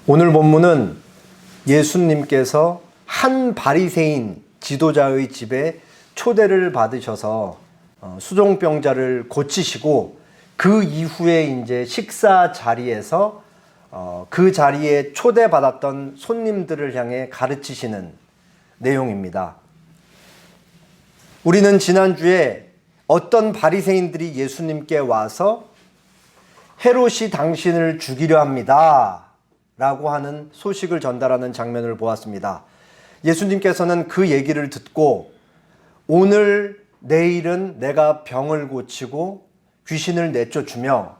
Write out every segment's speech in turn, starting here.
오늘 본문은 예수님께서 한 바리새인 지도자의 집에 초대를 받으셔서 수종병자를 고치시고 그 이후에 이제 식사 자리에서 그 자리에 초대받았던 손님들을 향해 가르치시는 내용입니다. 우리는 지난주에 어떤 바리새인들이 예수님께 와서 헤롯이 당신을 죽이려 합니다 라고 하는 소식을 전달하는 장면을 보았습니다. 예수님께서는 그 얘기를 듣고 오늘 내일은 내가 병을 고치고 귀신을 내쫓으며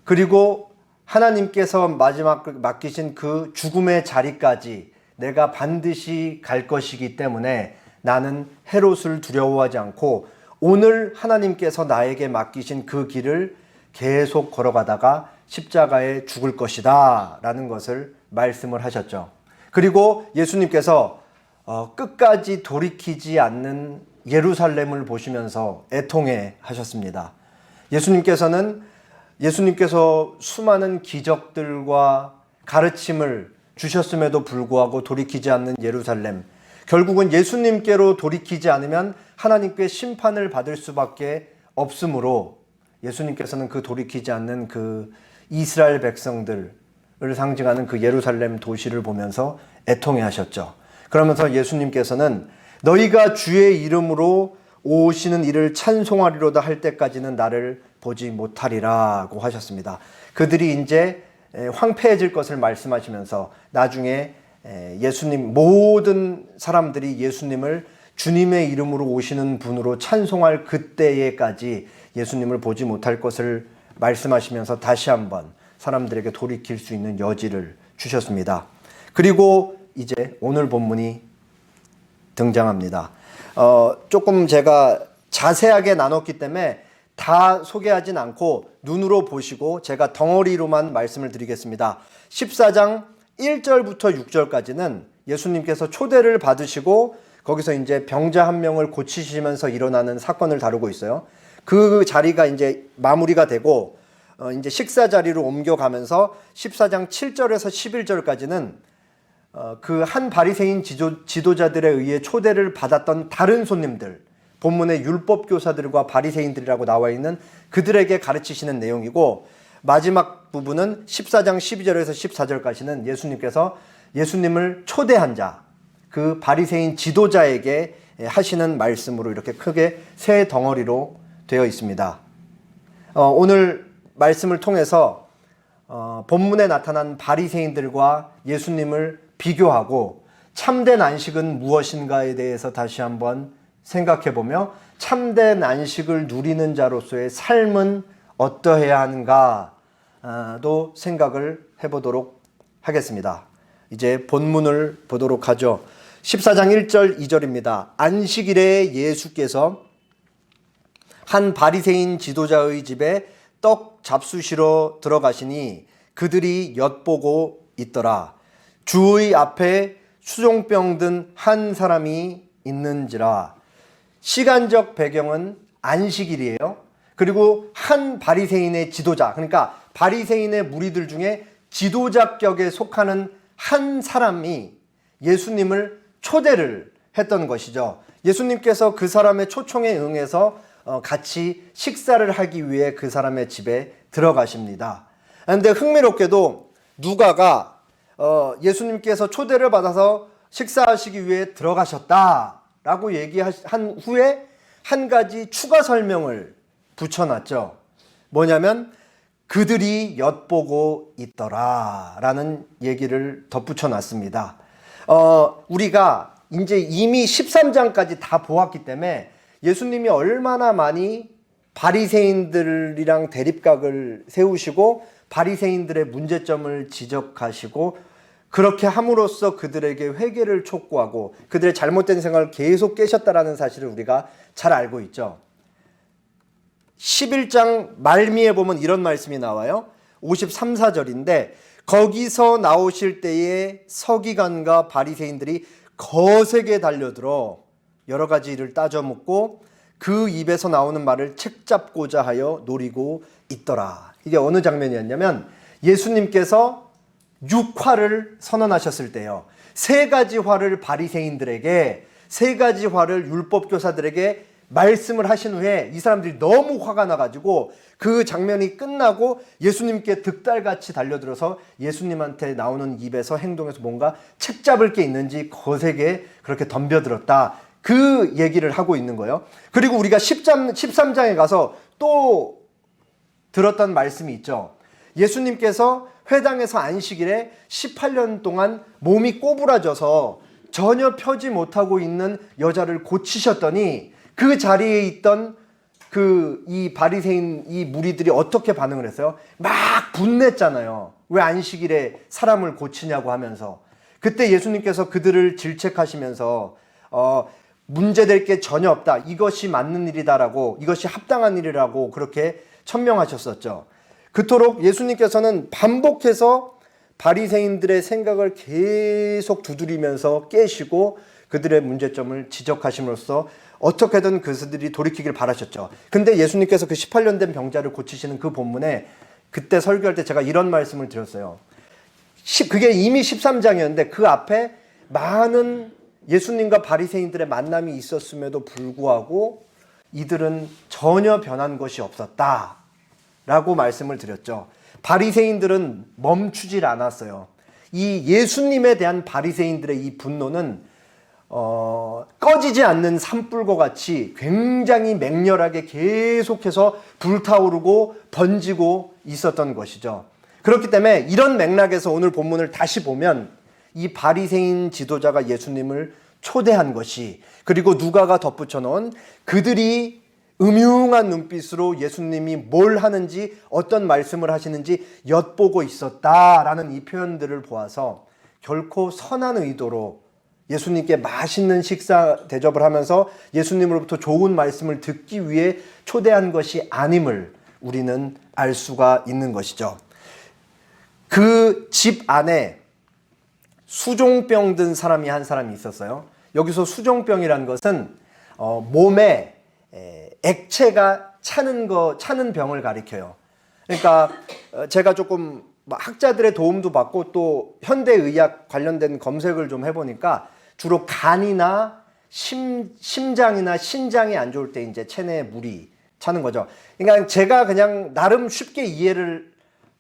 그리고 하나님께서 마지막 맡기신 그 죽음의 자리까지 내가 반드시 갈 것이기 때문에 나는 헤롯을 두려워하지 않고 오늘 하나님께서 나에게 맡기신 그 길을 계속 걸어가다가 십자가에 죽을 것이다 라는 것을 말씀을 하셨죠. 그리고 예수님께서 끝까지 돌이키지 않는 예루살렘을 보시면서 애통해 하셨습니다. 예수님께서 수많은 기적들과 가르침을 주셨음에도 불구하고 돌이키지 않는 예루살렘, 결국은 예수님께로 돌이키지 않으면 하나님께 심판을 받을 수밖에 없으므로 예수님께서는 그 돌이키지 않는 그 이스라엘 백성들을 상징하는 그 예루살렘 도시를 보면서 애통해 하셨죠. 그러면서 예수님께서는 너희가 주의 이름으로 오시는 이를 찬송하리로다 할 때까지는 나를 보지 못하리라고 하셨습니다. 그들이 이제 황폐해질 것을 말씀하시면서 나중에 모든 사람들이 예수님을 주님의 이름으로 오시는 분으로 찬송할 그때에까지 예수님을 보지 못할 것을 말씀하시면서 다시 한번 사람들에게 돌이킬 수 있는 여지를 주셨습니다. 그리고 이제 오늘 본문이 등장합니다. 조금 제가 자세하게 나눴기 때문에 다 소개하진 않고 눈으로 보시고 제가 덩어리로만 말씀을 드리겠습니다. 14장 1절부터 6절까지는 예수님께서 초대를 받으시고 거기서 이제 병자 한 명을 고치시면서 일어나는 사건을 다루고 있어요. 그 자리가 이제 마무리가 되고 이제 식사 자리로 옮겨가면서 14장 7절에서 11절까지는 그 한 바리새인 지도자들에 의해 초대를 받았던 다른 손님들, 본문의 율법 교사들과 바리새인들이라고 나와 있는 그들에게 가르치시는 내용이고, 마지막 부분은 14장 12절에서 14절까지는 예수님께서 예수님을 초대한 자, 그 바리새인 지도자에게 하시는 말씀으로 이렇게 크게 세 덩어리로 되어 있습니다. 오늘 말씀을 통해서 본문에 나타난 바리새인들과 예수님을 비교하고 참된 안식은 무엇인가에 대해서 다시 한번 생각해보며 참된 안식을 누리는 자로서의 삶은 어떠해야 하는가도 생각을 해보도록 하겠습니다. 이제 본문을 보도록 하죠. 14장 1절 2절입니다. 안식일에 예수께서 한 바리새인 지도자의 집에 떡 잡수시러 들어가시니 그들이 엿보고 있더라. 주의 앞에 수종병 든 한 사람이 있는지라. 시간적 배경은 안식일이에요. 그리고 한 바리새인의 지도자, 그러니까 바리새인의 무리들 중에 지도자격에 속하는 한 사람이 예수님을 초대를 했던 것이죠. 예수님께서 그 사람의 초청에 응해서 같이 식사를 하기 위해 그 사람의 집에 들어가십니다. 그런데 흥미롭게도 누가가 예수님께서 초대를 받아서 식사하시기 위해 들어가셨다라고 얘기한 후에 한 가지 추가 설명을 붙여놨죠. 뭐냐면 그들이 엿보고 있더라라는 얘기를 덧붙여놨습니다. 우리가 이제 이미 13장까지 다 보았기 때문에 예수님이 얼마나 많이 바리새인들이랑 대립각을 세우시고 바리새인들의 문제점을 지적하시고 그렇게 함으로써 그들에게 회개를 촉구하고 그들의 잘못된 생각을 계속 깨셨다라는 사실을 우리가 잘 알고 있죠. 11장 말미에 보면 이런 말씀이 나와요. 53, 4절인데 거기서 나오실 때에 서기관과 바리새인들이 거세게 달려들어 여러 가지 일을 따져 묻고 그 입에서 나오는 말을 책잡고자 하여 노리고 있더라. 이게 어느 장면이었냐면 예수님께서 육화를 선언하셨을 때요. 세 가지 화를 바리새인들에게, 세 가지 화를 율법 교사들에게 말씀을 하신 후에 이 사람들이 너무 화가 나가지고 그 장면이 끝나고 예수님께 득달같이 달려들어서 예수님한테 나오는 입에서 행동에서 뭔가 책잡을 게 있는지 거세게 그렇게 덤벼들었다. 그 얘기를 하고 있는 거예요. 그리고 우리가 13장에 가서 또 들었던 말씀이 있죠. 예수님께서 회당에서 안식일에 18년 동안 몸이 꼬부라져서 전혀 펴지 못하고 있는 여자를 고치셨더니 그 자리에 있던 이 바리새인 이 무리들이 어떻게 반응을 했어요? 막 분냈잖아요. 왜 안식일에 사람을 고치냐고 하면서. 그때 예수님께서 그들을 질책하시면서 문제될 게 전혀 없다. 이것이 맞는 일이다라고, 이것이 합당한 일이라고 그렇게 천명하셨었죠. 그토록 예수님께서는 반복해서 바리새인들의 생각을 계속 두드리면서 깨시고 그들의 문제점을 지적하심으로써 어떻게든 그들이 돌이키길 바라셨죠. 근데 예수님께서 그 18년 된 병자를 고치시는 그 본문에 그때 설교할 때 제가 이런 말씀을 드렸어요. 그게 이미 13장이었는데 그 앞에 많은 예수님과 바리새인들의 만남이 있었음에도 불구하고 이들은 전혀 변한 것이 없었다 라고 말씀을 드렸죠. 바리새인들은 멈추질 않았어요. 이 예수님에 대한 바리새인들의 이 분노는 꺼지지 않는 산불과 같이 굉장히 맹렬하게 계속해서 불타오르고 번지고 있었던 것이죠. 그렇기 때문에 이런 맥락에서 오늘 본문을 다시 보면 이 바리새인 지도자가 예수님을 초대한 것이, 그리고 누가가 덧붙여 놓은 그들이 음흉한 눈빛으로 예수님이 뭘 하는지 어떤 말씀을 하시는지 엿보고 있었다라는 이 표현들을 보아서 결코 선한 의도로 예수님께 맛있는 식사 대접을 하면서 예수님으로부터 좋은 말씀을 듣기 위해 초대한 것이 아님을 우리는 알 수가 있는 것이죠. 그 집 안에 수종병 든 사람이 한 사람이 있었어요. 여기서 수종병이라는 것은 몸에 액체가 차는 병을 가리켜요. 그러니까 제가 조금 학자들의 도움도 받고 또 현대의학 관련된 검색을 좀 해보니까 주로 간이나 심장이나 신장이 안 좋을 때 이제 체내에 물이 차는 거죠. 그러니까 제가 그냥 나름 쉽게 이해를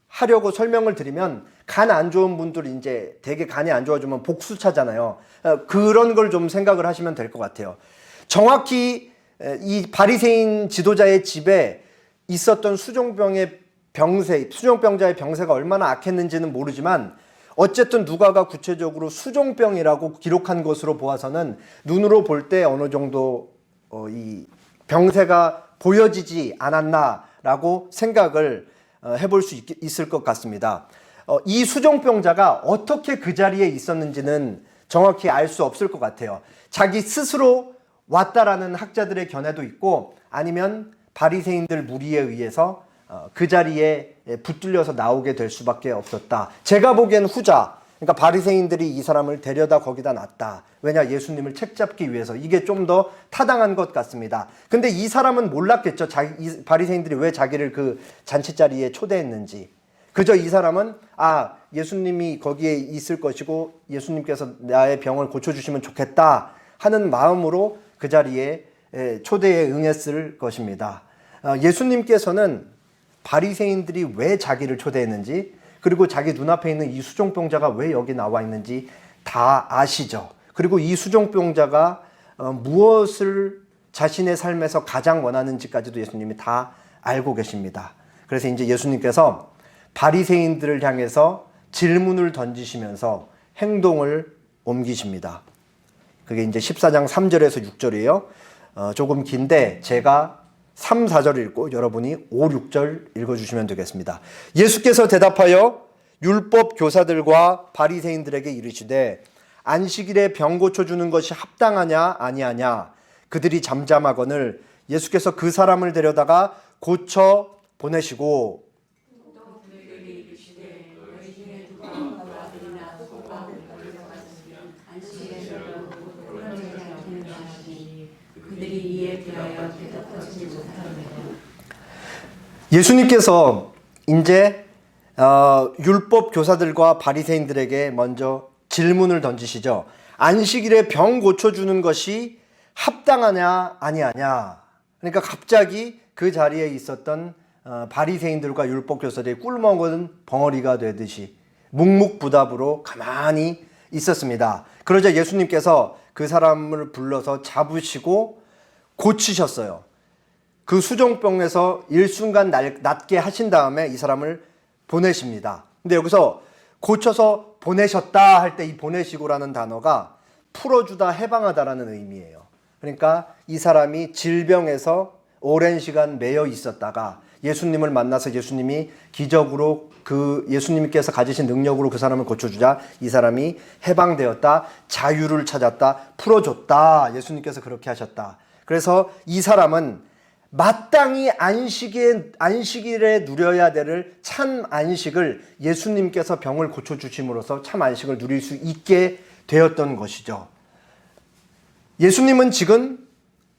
하려고 설명을 드리면 간 안 좋은 분들이 이제 되게 간이 안 좋아지면 복수 차잖아요. 그런 걸 좀 생각을 하시면 될 것 같아요. 정확히 이 바리새인 지도자의 집에 있었던 수종병자의 병세가 얼마나 악했는지는 모르지만 어쨌든 누가가 구체적으로 수종병이라고 기록한 것으로 보아서는 눈으로 볼 때 어느 정도 이 병세가 보여지지 않았나라고 생각을 해볼 수 있을 것 같습니다. 이 수종병자가 어떻게 그 자리에 있었는지는 정확히 알 수 없을 것 같아요. 자기 스스로 왔다라는 학자들의 견해도 있고 아니면 바리새인들 무리에 의해서 그 자리에 붙들려서 나오게 될 수밖에 없었다. 제가 보기엔 후자, 그러니까 바리새인들이 이 사람을 데려다 거기다 놨다. 왜냐? 예수님을 책잡기 위해서. 이게 좀 더 타당한 것 같습니다. 근데 이 사람은 몰랐겠죠. 이 바리새인들이 왜 자기를 그 잔치 자리에 초대했는지. 그저 이 사람은 예수님이 거기에 있을 것이고 예수님께서 나의 병을 고쳐주시면 좋겠다 하는 마음으로 그 자리에 초대에 응했을 것입니다. 예수님께서는 바리새인들이 왜 자기를 초대했는지, 그리고 자기 눈앞에 있는 이 수종병자가 왜 여기 나와 있는지 다 아시죠. 그리고 이 수종병자가 무엇을 자신의 삶에서 가장 원하는지까지도 예수님이 다 알고 계십니다. 그래서 이제 예수님께서 바리새인들을 향해서 질문을 던지시면서 행동을 옮기십니다. 그게 이제 14장 3절에서 6절이에요. 조금 긴데 제가 3, 4절 읽고 여러분이 5, 6절 읽어주시면 되겠습니다. 예수께서 대답하여 율법 교사들과 바리새인들에게 이르시되 안식일에 병 고쳐주는 것이 합당하냐 아니하냐. 그들이 잠잠하거늘 예수께서 그 사람을 데려다가 고쳐 보내시고 예수님께서 이제 율법 교사들과 바리새인들에게 먼저 질문을 던지시죠. 안식일에 병 고쳐주는 것이 합당하냐 아니하냐. 그러니까 갑자기 그 자리에 있었던 바리새인들과 율법 교사들이 꿀먹은 벙어리가 되듯이 묵묵부답으로 가만히 있었습니다. 그러자 예수님께서 그 사람을 불러서 잡으시고 고치셨어요. 그 수종병에서 일순간 낫게 하신 다음에 이 사람을 보내십니다. 근데 여기서 고쳐서 보내셨다 할 때 이 보내시고라는 단어가 풀어주다, 해방하다라는 의미예요. 그러니까 이 사람이 질병에서 오랜 시간 매여 있었다가 예수님을 만나서 예수님이 기적으로 그 예수님께서 가지신 능력으로 그 사람을 고쳐주자 이 사람이 해방되었다, 자유를 찾았다, 풀어줬다. 예수님께서 그렇게 하셨다. 그래서 이 사람은 마땅히 안식일에 누려야 될 참 안식을 예수님께서 병을 고쳐주심으로써 참 안식을 누릴 수 있게 되었던 것이죠. 예수님은 지금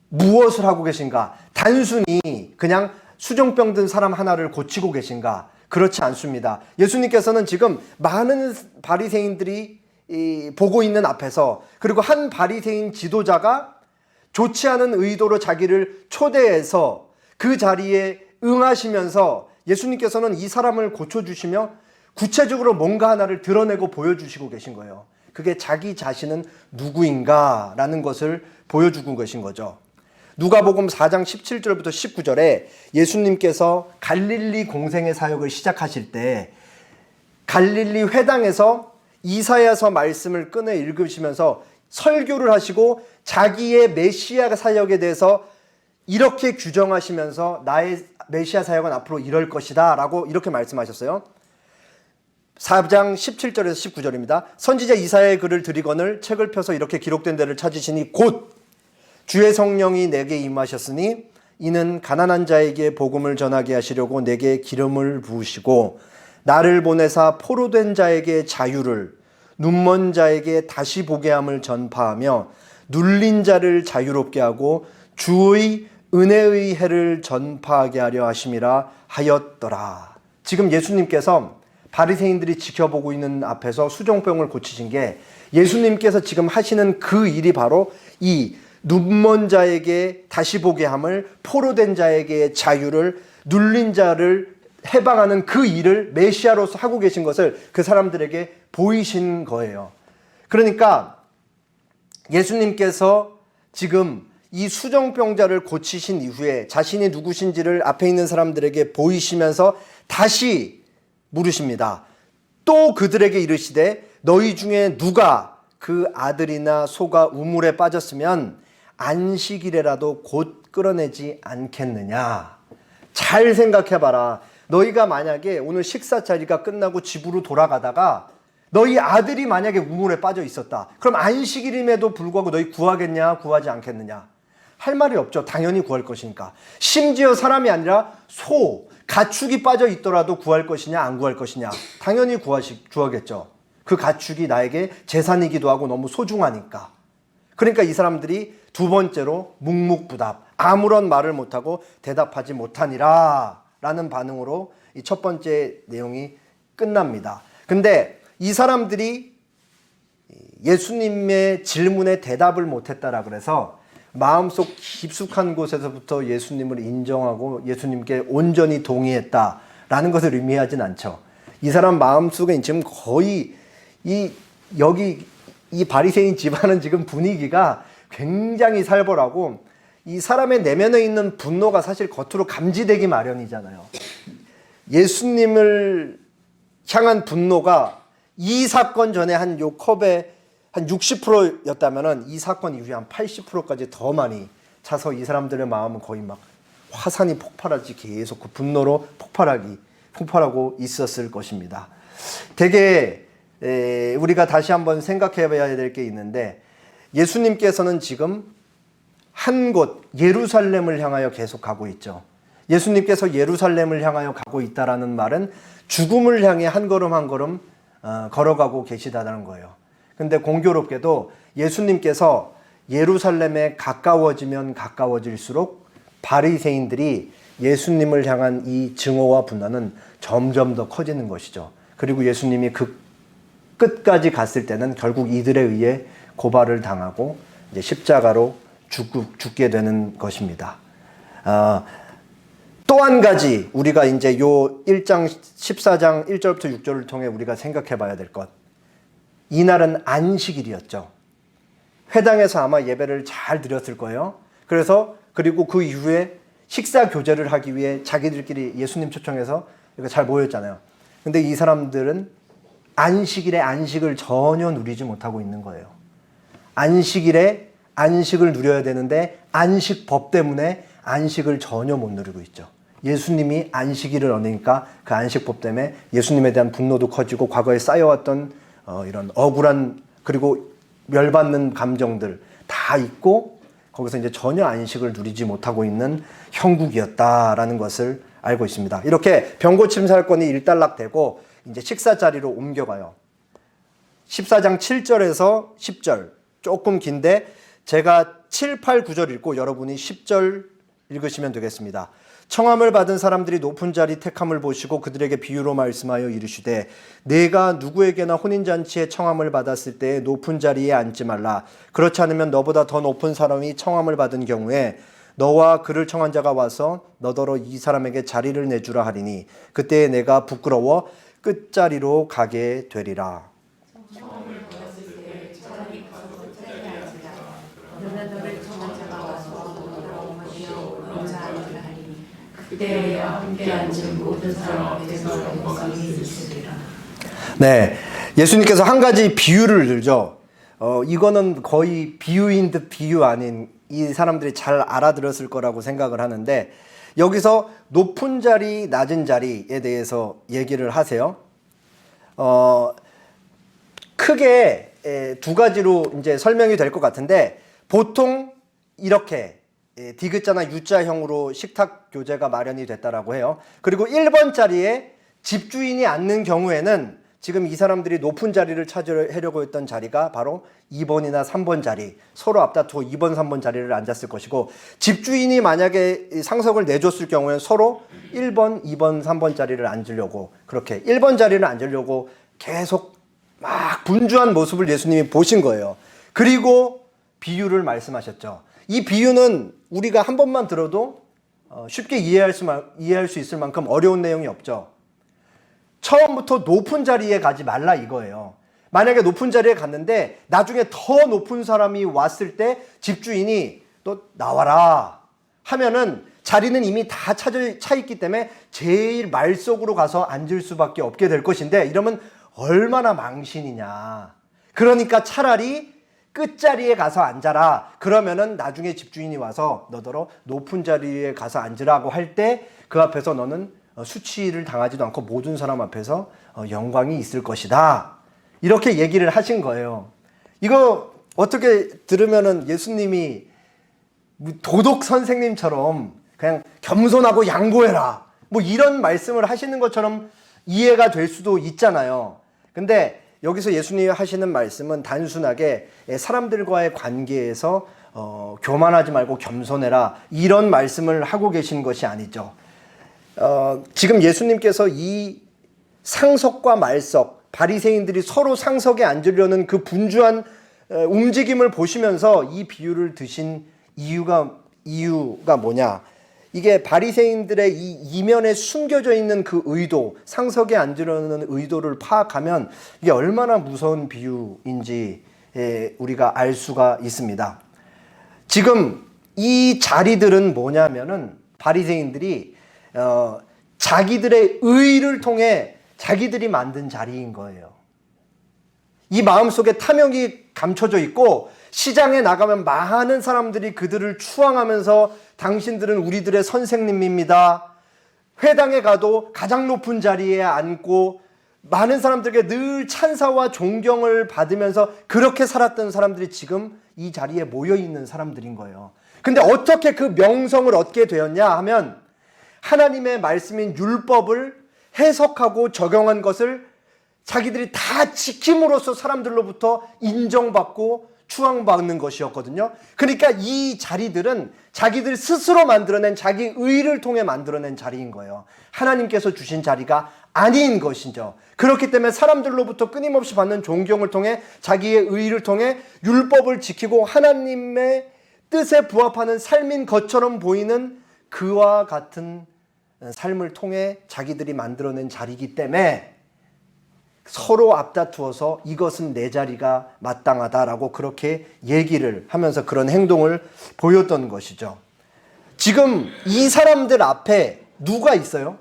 무엇을 하고 계신가? 단순히 그냥 수종병 든 사람 하나를 고치고 계신가? 그렇지 않습니다. 예수님께서는 지금 많은 바리새인들이 보고 있는 앞에서, 그리고 한 바리새인 지도자가 좋지 않은 의도로 자기를 초대해서 그 자리에 응하시면서 예수님께서는 이 사람을 고쳐주시며 구체적으로 뭔가 하나를 드러내고 보여주시고 계신 거예요. 그게 자기 자신은 누구인가라는 것을 보여주고 계신 거죠. 누가복음 4장 17절부터 19절에 예수님께서 갈릴리 공생의 사역을 시작하실 때 갈릴리 회당에서 이사야서 말씀을 꺼내 읽으시면서 설교를 하시고 자기의 메시아 사역에 대해서 이렇게 규정하시면서 나의 메시아 사역은 앞으로 이럴 것이다 라고 이렇게 말씀하셨어요. 4장 17절에서 19절입니다. 선지자 이사야의 글을 드리거늘 책을 펴서 이렇게 기록된 데를 찾으시니 곧 주의 성령이 내게 임하셨으니 이는 가난한 자에게 복음을 전하게 하시려고 내게 기름을 부으시고 나를 보내사 포로된 자에게 자유를, 눈먼 자에게 다시 보게 함을 전파하며 눌린 자를 자유롭게 하고 주의 은혜의 해를 전파하게 하려 하심이라 하였더라. 지금 예수님께서 바리새인들이 지켜보고 있는 앞에서 수종병을 고치신 게 예수님께서 지금 하시는 그 일이 바로 이 눈먼 자에게 다시 보게 함을, 포로된 자에게 자유를, 눌린 자를 해방하는 그 일을 메시아로서 하고 계신 것을 그 사람들에게 보이신 거예요. 그러니까 예수님께서 지금 이 수종병자를 고치신 이후에 자신이 누구신지를 앞에 있는 사람들에게 보이시면서 다시 물으십니다. 또 그들에게 이르시되 너희 중에 누가 그 아들이나 소가 우물에 빠졌으면 안식일에라도 곧 끌어내지 않겠느냐. 잘 생각해봐라. 너희가 만약에 오늘 식사 자리가 끝나고 집으로 돌아가다가 너희 아들이 만약에 우물에 빠져 있었다. 그럼 안식일임에도 불구하고 너희 구하겠냐 구하지 않겠느냐. 할 말이 없죠. 당연히 구할 것이니까. 심지어 사람이 아니라 소, 가축이 빠져 있더라도 구할 것이냐 안 구할 것이냐. 당연히 구하겠죠. 그 가축이 나에게 재산이기도 하고 너무 소중하니까. 그러니까 이 사람들이 두 번째로 묵묵부답, 아무런 말을 못하고 대답하지 못하니라 라는 반응으로 이 첫 번째 내용이 끝납니다. 근데 이 사람들이 예수님의 질문에 대답을 못했다라 그래서 마음속 깊숙한 곳에서부터 예수님을 인정하고 예수님께 온전히 동의했다라는 것을 의미하진 않죠. 이 사람 마음속에 지금 거의 여기 이 바리새인 집안은 지금 분위기가 굉장히 살벌하고 이 사람의 내면에 있는 분노가 사실 겉으로 감지되기 마련이잖아요. 예수님을 향한 분노가 이 사건 전에 한 요 컵의 한 60%였다면은 이 사건 이후에 한 80%까지 더 많이 차서 이 사람들의 마음은 거의 막 화산이 폭발하지 계속 그 분노로 폭발하고 있었을 것입니다. 되게 우리가 다시 한번 생각해 봐야 될 게 있는데 예수님께서는 지금 한 곳 예루살렘을 향하여 계속 가고 있죠. 예수님께서 예루살렘을 향하여 가고 있다라는 말은 죽음을 향해 한 걸음 한 걸음 걸어가고 계시다는 거예요. 근데 공교롭게도 예수님께서 예루살렘에 가까워지면 가까워질수록 바리새인들이 예수님을 향한 이 증오와 분노는 점점 더 커지는 것이죠. 그리고 예수님이 그 끝까지 갔을 때는 결국 이들에 의해 고발을 당하고 이제 십자가로 죽게 되는 것입니다. 또 한 가지 우리가 이제 요 1장 14장 1절부터 6절을 통해 우리가 생각해 봐야 될 것. 이날은 안식일이었죠. 회당에서 아마 예배를 잘 드렸을 거예요. 그리고 그 이후에 식사 교제를 하기 위해 자기들끼리 예수님 초청해서 잘 모였잖아요. 근데 이 사람들은 안식일에 안식을 전혀 누리지 못하고 있는 거예요. 안식일에 안식을 누려야 되는데 안식법 때문에 안식을 전혀 못 누리고 있죠. 예수님이 안식일을 어기니까 그 안식법 때문에 예수님에 대한 분노도 커지고 과거에 쌓여왔던 이런 억울한 그리고 열받는 감정들 다 있고 거기서 이제 전혀 안식을 누리지 못하고 있는 형국이었다라는 것을 알고 있습니다. 이렇게 병고침 사건이 일단락되고 이제 식사 자리로 옮겨가요. 14장 7절에서 10절 조금 긴데 제가 7, 8, 9절 읽고 여러분이 10절 읽으시면 되겠습니다. 청함을 받은 사람들이 높은 자리 택함을 보시고 그들에게 비유로 말씀하여 이르시되 내가 누구에게나 혼인잔치에 청함을 받았을 때 높은 자리에 앉지 말라. 그렇지 않으면 너보다 더 높은 사람이 청함을 받은 경우에 너와 그를 청한 자가 와서 너더러 이 사람에게 자리를 내주라 하리니 그때에 내가 부끄러워 끝자리로 가게 되리라. 네, 예수님께서 한 가지 비유를 들죠. 이거는 거의 비유인 듯 비유 아닌 이 사람들이 잘 알아들었을 거라고 생각을 하는데 여기서 높은 자리, 낮은 자리에 대해서 얘기를 하세요. 크게 두 가지로 이제 설명이 될 것 같은데 보통 이렇게 디귿자나 U자형으로 식탁 교제가 마련이 됐다라고 해요. 그리고 1번 자리에 집주인이 앉는 경우에는 지금 이 사람들이 높은 자리를 찾으려고 했던 자리가 바로 2번이나 3번 자리, 서로 앞다투어 2번, 3번 자리를 앉았을 것이고 집주인이 만약에 상석을 내줬을 경우에는 서로 1번, 2번, 3번 자리를 앉으려고 그렇게 1번 자리를 앉으려고 계속 막 분주한 모습을 예수님이 보신 거예요. 그리고 비유를 말씀하셨죠. 이 비유는 우리가 한 번만 들어도 쉽게 이해할 수 있을 만큼 어려운 내용이 없죠. 처음부터 높은 자리에 가지 말라 이거예요. 만약에 높은 자리에 갔는데 나중에 더 높은 사람이 왔을 때 집주인이 또 나와라 하면은 자리는 이미 다 차 있기 때문에 제일 말속으로 가서 앉을 수밖에 없게 될 것인데 이러면 얼마나 망신이냐. 그러니까 차라리 끝자리에 가서 앉아라. 그러면은 나중에 집주인이 와서 너더러 높은 자리에 가서 앉으라고 할 때 그 앞에서 너는 수치를 당하지도 않고 모든 사람 앞에서 영광이 있을 것이다. 이렇게 얘기를 하신 거예요. 이거 어떻게 들으면은 예수님이 도덕 선생님처럼 그냥 겸손하고 양보해라. 뭐 이런 말씀을 하시는 것처럼 이해가 될 수도 있잖아요. 근데 여기서 예수님이 하시는 말씀은 단순하게 사람들과의 관계에서 교만하지 말고 겸손해라 이런 말씀을 하고 계신 것이 아니죠. 지금 예수님께서 이 상석과 말석, 바리새인들이 서로 상석에 앉으려는 그 분주한 움직임을 보시면서 이 비유를 드신 이유가 뭐냐? 이게 바리새인들의 이 이면에 숨겨져 있는 그 의도, 상석에 앉으려는 의도를 파악하면 이게 얼마나 무서운 비유인지 우리가 알 수가 있습니다. 지금 이 자리들은 뭐냐면은 바리새인들이 자기들의 의를 통해 자기들이 만든 자리인 거예요. 이 마음속에 탐욕이 감춰져 있고 시장에 나가면 많은 사람들이 그들을 추앙하면서 당신들은 우리들의 선생님입니다. 회당에 가도 가장 높은 자리에 앉고 많은 사람들에게 늘 찬사와 존경을 받으면서 그렇게 살았던 사람들이 지금 이 자리에 모여 있는 사람들인 거예요. 근데 어떻게 그 명성을 얻게 되었냐 하면 하나님의 말씀인 율법을 해석하고 적용한 것을 자기들이 다 지킴으로써 사람들로부터 인정받고 추앙받는 것이었거든요. 그러니까 이 자리들은 자기들 스스로 만들어낸 자기 의를 통해 만들어낸 자리인 거예요. 하나님께서 주신 자리가 아닌 것이죠. 그렇기 때문에 사람들로부터 끊임없이 받는 존경을 통해 자기의 의를 통해 율법을 지키고 하나님의 뜻에 부합하는 삶인 것처럼 보이는 그와 같은 삶을 통해 자기들이 만들어낸 자리이기 때문에 서로 앞다투어서 이것은 내 자리가 마땅하다라고 그렇게 얘기를 하면서 그런 행동을 보였던 것이죠. 지금 이 사람들 앞에 누가 있어요?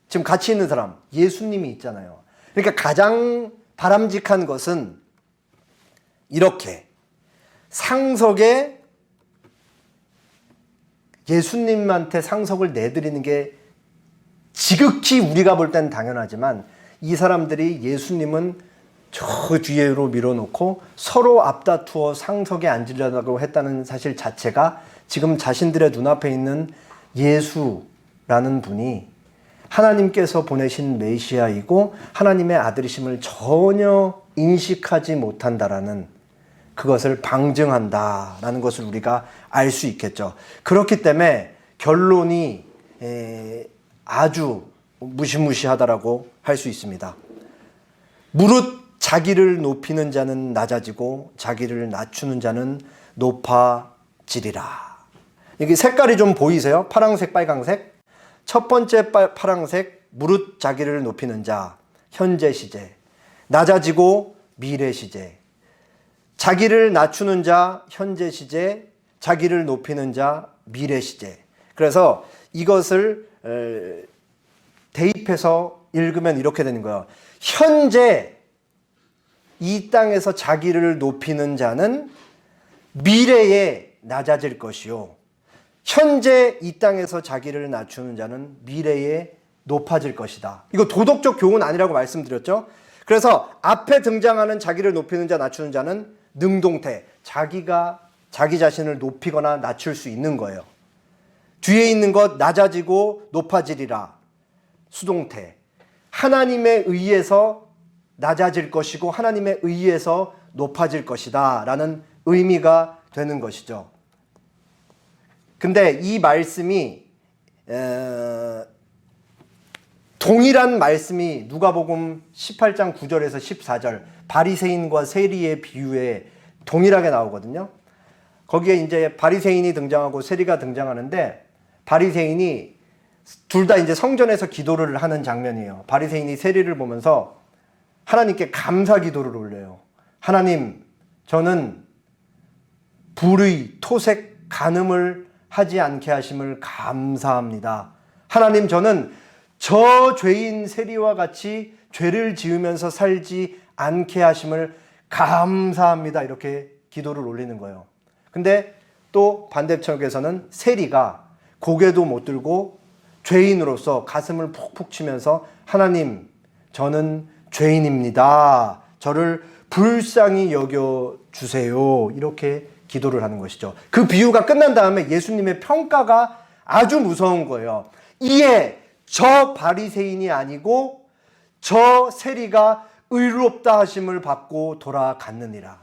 지금 같이 있는 사람, 예수님이 있잖아요. 그러니까 가장 바람직한 것은 이렇게 상석에 예수님한테 상석을 내드리는 게 지극히 우리가 볼 땐 당연하지만 이 사람들이 예수님은 저 뒤로 밀어놓고 서로 앞다투어 상석에 앉으려고 했다는 사실 자체가 지금 자신들의 눈앞에 있는 예수라는 분이 하나님께서 보내신 메시아이고 하나님의 아들이심을 전혀 인식하지 못한다라는 그것을 방증한다라는 것을 우리가 알 수 있겠죠. 그렇기 때문에 결론이 아주 무시무시하다라고 할 수 있습니다. 무릇 자기를 높이는 자는 낮아지고 자기를 낮추는 자는 높아지리라. 여기 색깔이 좀 보이세요? 파랑색, 빨강색. 첫 번째 파랑색, 무릇 자기를 높이는 자, 현재 시제. 낮아지고 미래 시제. 자기를 낮추는 자, 현재 시제. 자기를 높이는 자, 미래 시제. 그래서 이것을 대입해서 읽으면 이렇게 되는 거예요. 현재 이 땅에서 자기를 높이는 자는 미래에 낮아질 것이요. 현재 이 땅에서 자기를 낮추는 자는 미래에 높아질 것이다. 이거 도덕적 교훈 아니라고 말씀드렸죠. 그래서 앞에 등장하는 자기를 높이는 자, 낮추는 자는 능동태. 자기가 자기 자신을 높이거나 낮출 수 있는 거예요. 뒤에 있는 것 낮아지고 높아지리라. 수동태. 하나님에 의해서 낮아질 것이고 하나님에 의해서 높아질 것이다 라는 의미가 되는 것이죠. 근데 이 말씀이 동일한 말씀이 누가복음 18장 9절에서 14절 바리새인과 세리의 비유에 동일하게 나오거든요. 거기에 이제 바리새인이 등장하고 세리가 등장하는데 바리새인이 둘 다 이제 성전에서 기도를 하는 장면이에요. 바리새인이 세리를 보면서 하나님께 감사 기도를 올려요. 하나님, 저는 불의, 토색, 간음을 하지 않게 하심을 감사합니다. 하나님, 저는 저 죄인 세리와 같이 죄를 지으면서 살지 않게 하심을 감사합니다. 이렇게 기도를 올리는 거예요. 근데 또 반대쪽에서는 세리가 고개도 못 들고 죄인으로서 가슴을 푹푹 치면서 하나님, 저는 죄인입니다. 저를 불쌍히 여겨주세요. 이렇게 기도를 하는 것이죠. 그 비유가 끝난 다음에 예수님의 평가가 아주 무서운 거예요. 이에 저 바리새인이 아니고 저 세리가 의롭다 하심을 받고 돌아갔느니라.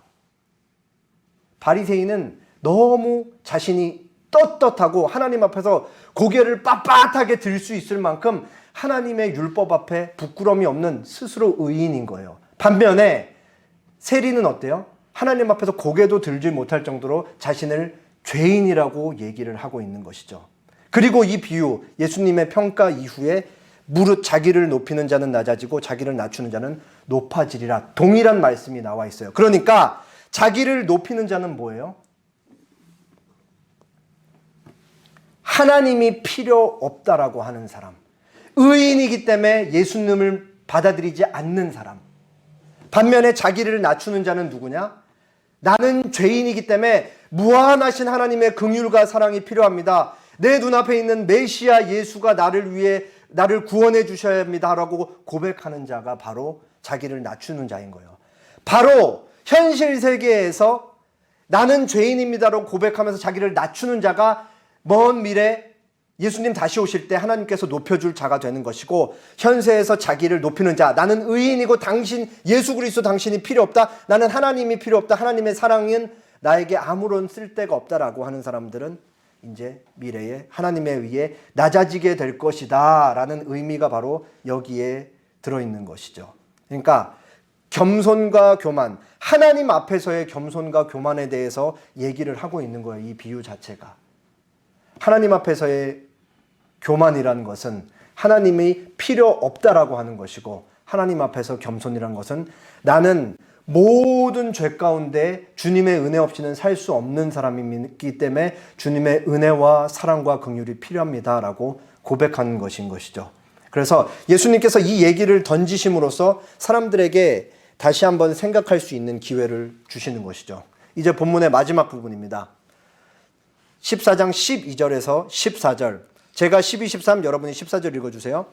바리새인은 너무 자신이 떳떳하고 하나님 앞에서 고개를 빳빳하게 들 수 있을 만큼 하나님의 율법 앞에 부끄러움이 없는 스스로 의인인 거예요. 반면에 세리는 어때요? 하나님 앞에서 고개도 들지 못할 정도로 자신을 죄인이라고 얘기를 하고 있는 것이죠. 그리고 이 비유, 예수님의 평가 이후에 무릇 자기를 높이는 자는 낮아지고 자기를 낮추는 자는 높아지리라. 동일한 말씀이 나와 있어요. 그러니까 자기를 높이는 자는 뭐예요? 하나님이 필요 없다라고 하는 사람. 의인이기 때문에 예수님을 받아들이지 않는 사람. 반면에 자기를 낮추는 자는 누구냐? 나는 죄인이기 때문에 무한하신 하나님의 긍휼과 사랑이 필요합니다. 내 눈앞에 있는 메시아 예수가 나를 위해 나를 구원해 주셔야 합니다라고 고백하는 자가 바로 자기를 낮추는 자인 거예요. 바로 현실 세계에서 나는 죄인입니다라고 고백하면서 자기를 낮추는 자가 먼 미래 예수님 다시 오실 때 하나님께서 높여줄 자가 되는 것이고, 현세에서 자기를 높이는 자, 나는 의인이고 당신 예수 그리스도 당신이 필요 없다, 나는 하나님이 필요 없다, 하나님의 사랑은 나에게 아무런 쓸데가 없다라고 하는 사람들은 이제 미래에 하나님에 의해 낮아지게 될 것이다 라는 의미가 바로 여기에 들어있는 것이죠. 그러니까 겸손과 교만, 하나님 앞에서의 겸손과 교만에 대해서 얘기를 하고 있는 거예요. 이 비유 자체가. 하나님 앞에서의 교만이라는 것은 하나님이 필요 없다라고 하는 것이고, 하나님 앞에서 겸손이란 것은 나는 모든 죄 가운데 주님의 은혜 없이는 살 수 없는 사람이기 때문에 주님의 은혜와 사랑과 긍휼이 필요합니다라고 고백하는 것인 것이죠. 그래서 예수님께서 이 얘기를 던지심으로써 사람들에게 다시 한번 생각할 수 있는 기회를 주시는 것이죠. 이제 본문의 마지막 부분입니다. 14장 12절에서 14절. 제가 12, 13, 여러분이 14절 읽어주세요.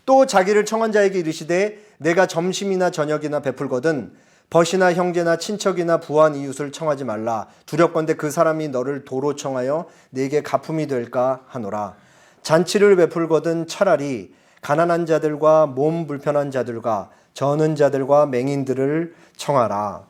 또 자기를 청한 자에게 이르시되 내가 점심이나 저녁이나 베풀거든 벗이나 형제나 친척이나 부한 이웃을 청하지 말라. 두렵건대 그 사람이 너를 도로 청하여 내게 가품이 될까 하노라. 잔치를 베풀거든 차라리 가난한 자들과 몸 불편한 자들과 저는 자들과 맹인들을 청하라.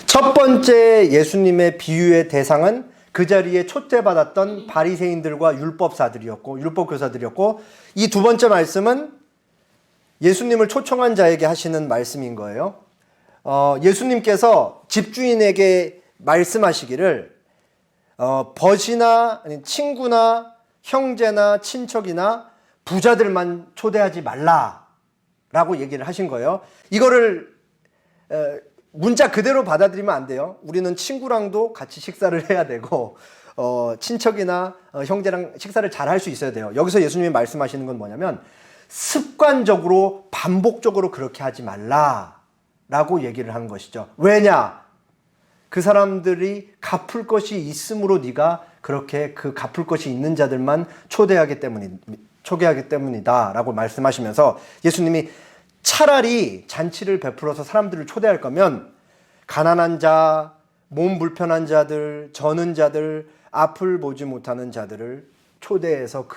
첫 번째 예수님의 비유의 대상은 그 자리에 초대받았던 바리새인들과 율법사들이었고, 율법교사들이었고, 이 두 번째 말씀은 예수님을 초청한 자에게 하시는 말씀인 거예요. 예수님께서 집주인에게 말씀하시기를 벗이나 친구나 형제나 친척이나 부자들만 초대하지 말라라고 얘기를 하신 거예요. 이거를 문자 그대로 받아들이면 안 돼요. 우리는 친구랑도 같이 식사를 해야 되고 친척이나 형제랑 식사를 잘 할 수 있어야 돼요. 여기서 예수님이 말씀하시는 건 뭐냐면 습관적으로 반복적으로 그렇게 하지 말라라고 얘기를 하는 것이죠. 왜냐? 그 사람들이 갚을 것이 있으므로 네가 그렇게 그 갚을 것이 있는 자들만 초대하기 때문이다 라고 말씀하시면서 예수님이 차라리 잔치를 베풀어서 사람들을 초대할 거면 가난한 자, 몸 불편한 자들, 저는 자들, 앞을 보지 못하는 자들을 초대해서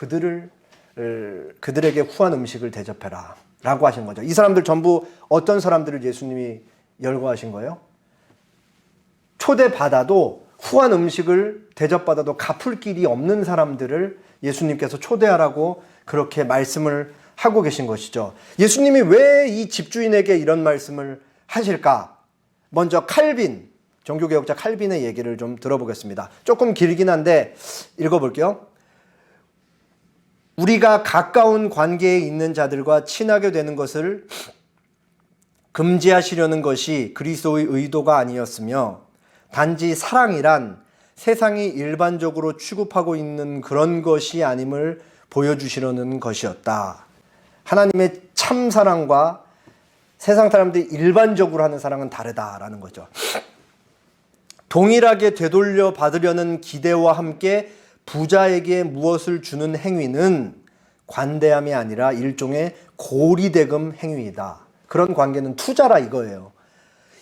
그들에게 후한 음식을 대접해라 라고 하신 거죠. 이 사람들 전부 어떤 사람들을 예수님이 열거하신 거예요? 초대받아도 후한 음식을 대접받아도 갚을 길이 없는 사람들을 예수님께서 초대하라고 그렇게 말씀을 하고 계신 것이죠. 예수님이 왜 이 집주인에게 이런 말씀을 하실까? 먼저 칼빈, 종교개혁자 칼빈의 얘기를 좀 들어보겠습니다. 조금 길긴 한데 읽어볼게요. 우리가 가까운 관계에 있는 자들과 친하게 되는 것을 금지하시려는 것이 그리스도의 의도가 아니었으며 단지 사랑이란 세상이 일반적으로 취급하고 있는 그런 것이 아님을 보여주시려는 것이었다. 하나님의 참 사랑과 세상 사람들이 일반적으로 하는 사랑은 다르다라는 거죠. 동일하게 되돌려 받으려는 기대와 함께 부자에게 무엇을 주는 행위는 관대함이 아니라 일종의 고리대금 행위이다. 그런 관계는 투자라 이거예요.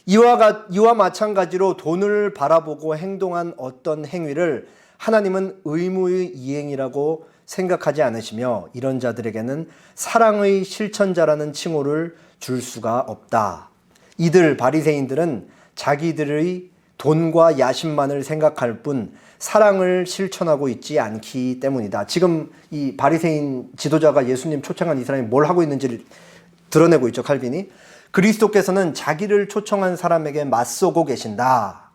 이와 마찬가지로 돈을 바라보고 행동한 어떤 행위를 하나님은 의무의 이행이라고 생각하지 않으시며 이런 자들에게는 사랑의 실천자라는 칭호를 줄 수가 없다. 이들 바리새인들은 자기들의 돈과 야심만을 생각할 뿐 사랑을 실천하고 있지 않기 때문이다. 지금 이 바리새인 지도자가 예수님 초청한 이 사람이 뭘 하고 있는지를 드러내고 있죠, 칼빈이. 그리스도께서는 자기를 초청한 사람에게 맞서고 계신다.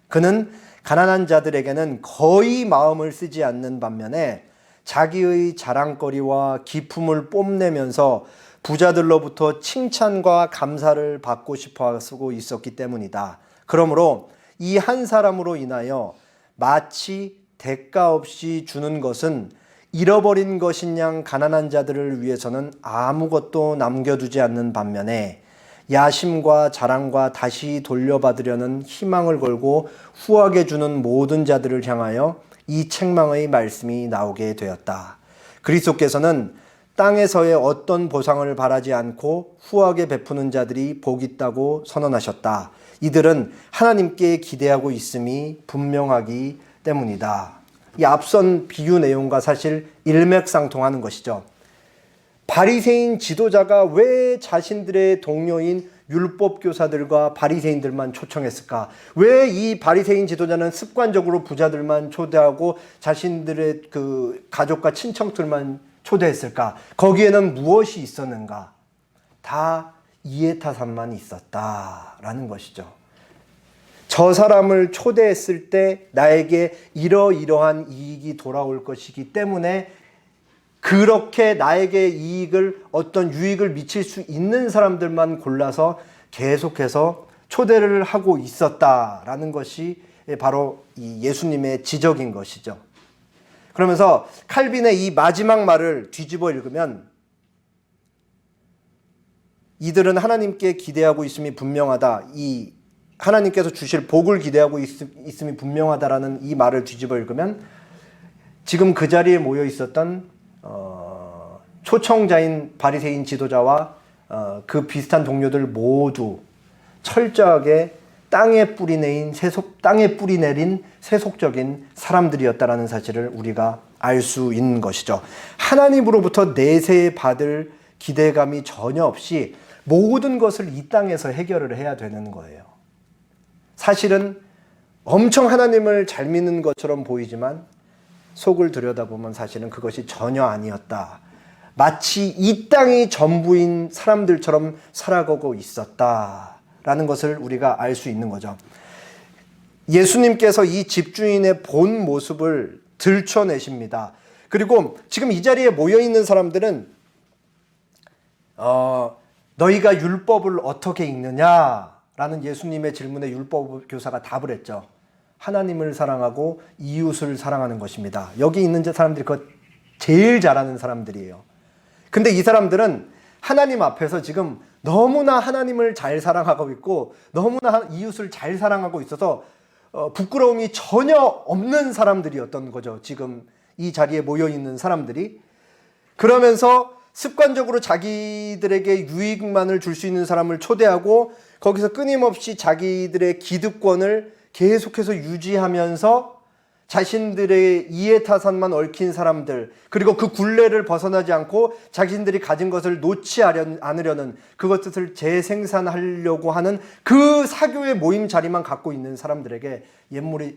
그는 가난한 자들에게는 거의 마음을 쓰지 않는 반면에 자기의 자랑거리와 기품을 뽐내면서 부자들로부터 칭찬과 감사를 받고 싶어 하고 있었기 때문이다. 그러므로 이 한 사람으로 인하여 마치 대가 없이 주는 것은 잃어버린 것인 양 가난한 자들을 위해서는 아무것도 남겨두지 않는 반면에 야심과 자랑과 다시 돌려받으려는 희망을 걸고 후하게 주는 모든 자들을 향하여 이 책망의 말씀이 나오게 되었다. 그리스도께서는 땅에서의 어떤 보상을 바라지 않고 후하게 베푸는 자들이 복 있다고 선언하셨다. 이들은 하나님께 기대하고 있음이 분명하기 때문이다. 이 앞선 비유 내용과 사실 일맥상통하는 것이죠. 바리새인 지도자가 왜 자신들의 동료인 율법 교사들과 바리새인들만 초청했을까? 왜 이 바리새인 지도자는 습관적으로 부자들만 초대하고 자신들의 그 가족과 친척들만 초대했을까? 거기에는 무엇이 있었는가? 다 이해타산만 있었다라는 것이죠. 저 사람을 초대했을 때 나에게 이러이러한 이익이 돌아올 것이기 때문에 그렇게 나에게 어떤 유익을 미칠 수 있는 사람들만 골라서 계속해서 초대를 하고 있었다라는 것이 바로 이 예수님의 지적인 것이죠. 그러면서 칼빈의 이 마지막 말을 뒤집어 읽으면 이들은 하나님께 기대하고 있음이 분명하다. 이 하나님께서 주실 복을 기대하고 있음이 분명하다라는 이 말을 뒤집어 읽으면 지금 그 자리에 모여 있었던 초청자인 바리새인 지도자와 그 비슷한 동료들 모두 철저하게 땅에 뿌리 내린 세속적인 사람들이었다라는 사실을 우리가 알 수 있는 것이죠. 하나님으로부터 내세받을 기대감이 전혀 없이 모든 것을 이 땅에서 해결을 해야 되는 거예요. 사실은 엄청 하나님을 잘 믿는 것처럼 보이지만 속을 들여다보면 사실은 그것이 전혀 아니었다. 마치 이 땅이 전부인 사람들처럼 살아가고 있었다라는 것을 우리가 알 수 있는 거죠. 예수님께서 이 집주인의 본 모습을 들춰내십니다. 그리고 지금 이 자리에 모여있는 사람들은 너희가 율법을 어떻게 읽느냐라는 예수님의 질문에 율법 교사가 답을 했죠. 하나님을 사랑하고 이웃을 사랑하는 것입니다. 여기 있는 사람들이 그거 제일 잘하는 사람들이에요. 근데 이 사람들은 하나님 앞에서 지금 너무나 하나님을 잘 사랑하고 있고 너무나 이웃을 잘 사랑하고 있어서 부끄러움이 전혀 없는 사람들이었던 거죠. 지금 이 자리에 모여있는 사람들이. 그러면서 습관적으로 자기들에게 유익만을 줄 수 있는 사람을 초대하고 거기서 끊임없이 자기들의 기득권을 계속해서 유지하면서 자신들의 이해타산만 얽힌 사람들, 그리고 그 굴레를 벗어나지 않고 자신들이 가진 것을 놓지 않으려는, 그것을 재생산하려고 하는 그 사교의 모임 자리만 갖고 있는 사람들에게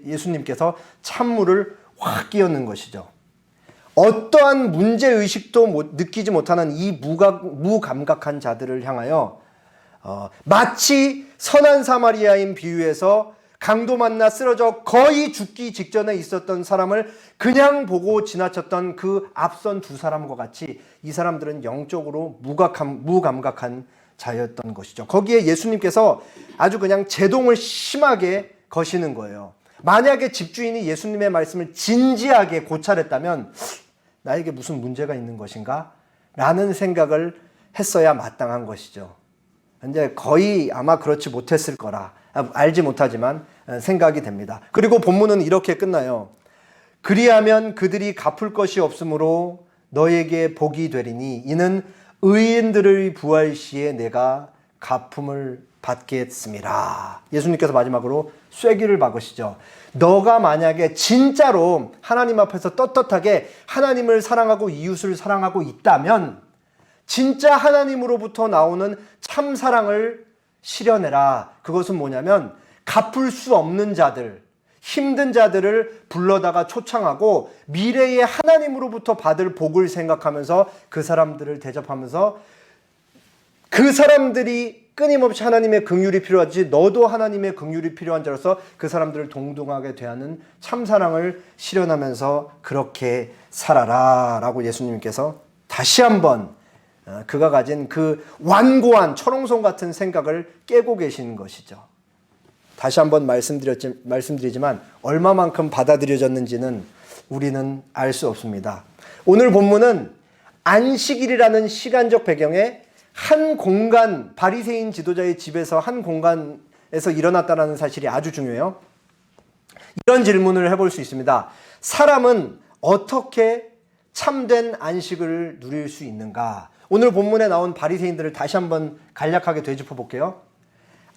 예수님께서 찬물을 확 끼얹는 것이죠. 어떠한 문제의식도 느끼지 못하는 이 무감각한 자들을 향하여 마치 선한 사마리아인 비유에서 강도 만나 쓰러져 거의 죽기 직전에 있었던 사람을 그냥 보고 지나쳤던 그 앞선 두 사람과 같이 이 사람들은 영적으로 무감각한 자였던 것이죠. 거기에 예수님께서 아주 그냥 제동을 심하게 거시는 거예요. 만약에 집주인이 예수님의 말씀을 진지하게 고찰했다면 나에게 무슨 문제가 있는 것인가? 라는 생각을 했어야 마땅한 것이죠. 근데 거의 아마 그렇지 못했을 거라 알지 못하지만 생각이 됩니다. 그리고 본문은 이렇게 끝나요. 그리하면 그들이 갚을 것이 없으므로 너에게 복이 되리니 이는 의인들의 부활 시에 내가 갚음을 받겠음이라. 예수님께서 마지막으로 쐐기를 박으시죠. 너가 만약에 진짜로 하나님 앞에서 떳떳하게 하나님을 사랑하고 이웃을 사랑하고 있다면 진짜 하나님으로부터 나오는 참 사랑을 실현해라. 그것은 뭐냐면 갚을 수 없는 자들, 힘든 자들을 불러다가 초청하고 미래의 하나님으로부터 받을 복을 생각하면서 그 사람들을 대접하면서 그 사람들이 끊임없이 하나님의 긍휼이 필요하지 너도 하나님의 긍휼이 필요한 자로서 그 사람들을 동등하게 대하는 참사랑을 실현하면서 그렇게 살아라 라고 예수님께서 다시 한번 그가 가진 그 완고한 철옹성 같은 생각을 깨고 계신 것이죠. 다시 한번 말씀드리지만 얼마만큼 받아들여졌는지는 우리는 알 수 없습니다. 오늘 본문은 안식일이라는 시간적 배경에 한 공간, 바리새인 지도자의 집에서 한 공간에서 일어났다는 사실이 아주 중요해요. 이런 질문을 해볼 수 있습니다. 사람은 어떻게 참된 안식을 누릴 수 있는가? 오늘 본문에 나온 바리새인들을 다시 한번 간략하게 되짚어 볼게요.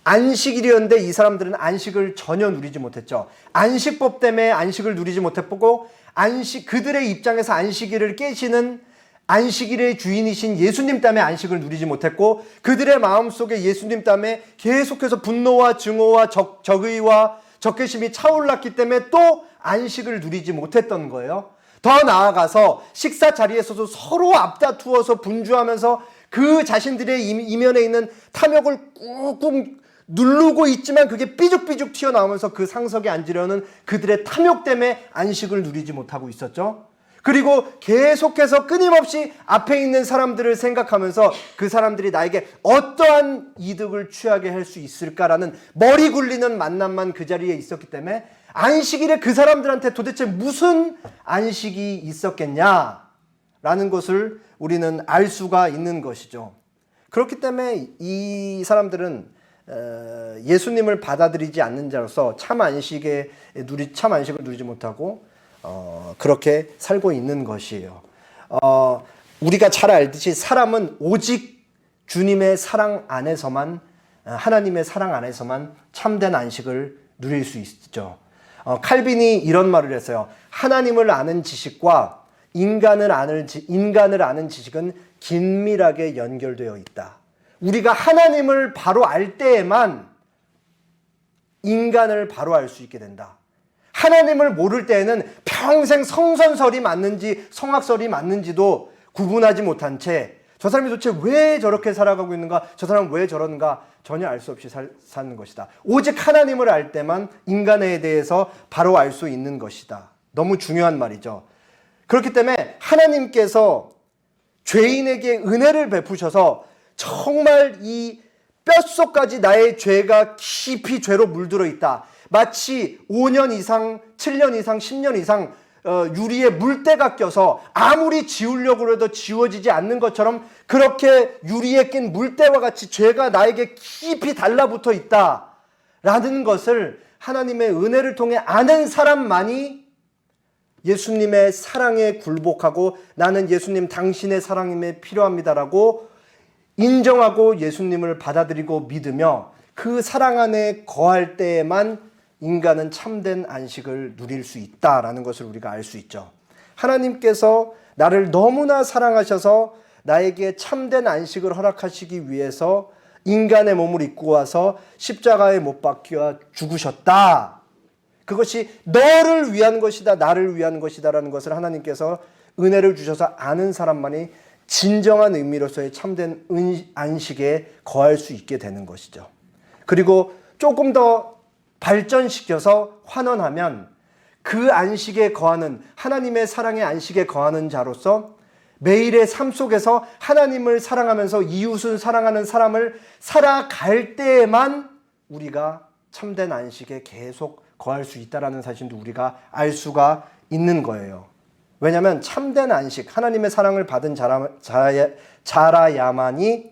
안식일이었는데 이 사람들은 안식을 전혀 누리지 못했죠. 안식법 때문에 안식을 누리지 못했고, 그들의 입장에서 안식일을 깨시는 안식일의 주인이신 예수님 때문에 안식을 누리지 못했고, 그들의 마음속에 예수님 때문에 계속해서 분노와 증오와 적의와 적개심이 차올랐기 때문에 또 안식을 누리지 못했던 거예요. 더 나아가서 식사 자리에서도 서로 앞다투어서 분주하면서 그 자신들의 이면에 있는 탐욕을 꾹꾹 누르고 있지만 그게 삐죽삐죽 튀어나오면서 그 상석에 앉으려는 그들의 탐욕 때문에 안식을 누리지 못하고 있었죠. 그리고 계속해서 끊임없이 앞에 있는 사람들을 생각하면서 그 사람들이 나에게 어떠한 이득을 취하게 할 수 있을까라는 머리 굴리는 만남만 그 자리에 있었기 때문에 안식일에 그 사람들한테 도대체 무슨 안식이 있었겠냐라는 것을 우리는 알 수가 있는 것이죠. 그렇기 때문에 이 사람들은 예수님을 받아들이지 않는 자로서 참 안식을 누리지 못하고 그렇게 살고 있는 것이에요. 우리가 잘 알듯이 사람은 오직 주님의 사랑 안에서만, 하나님의 사랑 안에서만 참된 안식을 누릴 수 있죠. 칼빈이 이런 말을 했어요. 하나님을 아는 지식과 인간을 아는 지식은 긴밀하게 연결되어 있다. 우리가 하나님을 바로 알 때에만 인간을 바로 알 수 있게 된다. 하나님을 모를 때에는 평생 성선설이 맞는지 성악설이 맞는지도 구분하지 못한 채 저 사람이 도대체 왜 저렇게 살아가고 있는가, 저 사람은 왜 저러는가 전혀 알 수 없이 사는 것이다. 오직 하나님을 알 때만 인간에 대해서 바로 알 수 있는 것이다. 너무 중요한 말이죠. 그렇기 때문에 하나님께서 죄인에게 은혜를 베푸셔서 정말 이 뼛속까지 나의 죄가 깊이 죄로 물들어 있다. 마치 5년 이상, 7년 이상, 10년 이상 유리에 물때가 껴서 아무리 지우려고 해도 지워지지 않는 것처럼 그렇게 유리에 낀 물때와 같이 죄가 나에게 깊이 달라붙어 있다라는 것을 하나님의 은혜를 통해 아는 사람만이 예수님의 사랑에 굴복하고 나는 예수님 당신의 사랑임에 필요합니다라고 인정하고 예수님을 받아들이고 믿으며 그 사랑 안에 거할 때에만 인간은 참된 안식을 누릴 수 있다라는 것을 우리가 알 수 있죠. 하나님께서 나를 너무나 사랑하셔서 나에게 참된 안식을 허락하시기 위해서 인간의 몸을 입고 와서 십자가에 못 박혀 죽으셨다. 그것이 너를 위한 것이다, 나를 위한 것이다라는 것을 하나님께서 은혜를 주셔서 아는 사람만이 진정한 의미로서의 참된 안식에 거할 수 있게 되는 것이죠. 그리고 조금 더 발전시켜서 환원하면 그 안식에 거하는, 하나님의 사랑의 안식에 거하는 자로서 매일의 삶 속에서 하나님을 사랑하면서 이웃을 사랑하는 사람을 살아갈 때에만 우리가 참된 안식에 계속 거할 수 있다는 사실도 우리가 알 수가 있는 거예요. 왜냐하면 참된 안식, 하나님의 사랑을 받은 자라야만이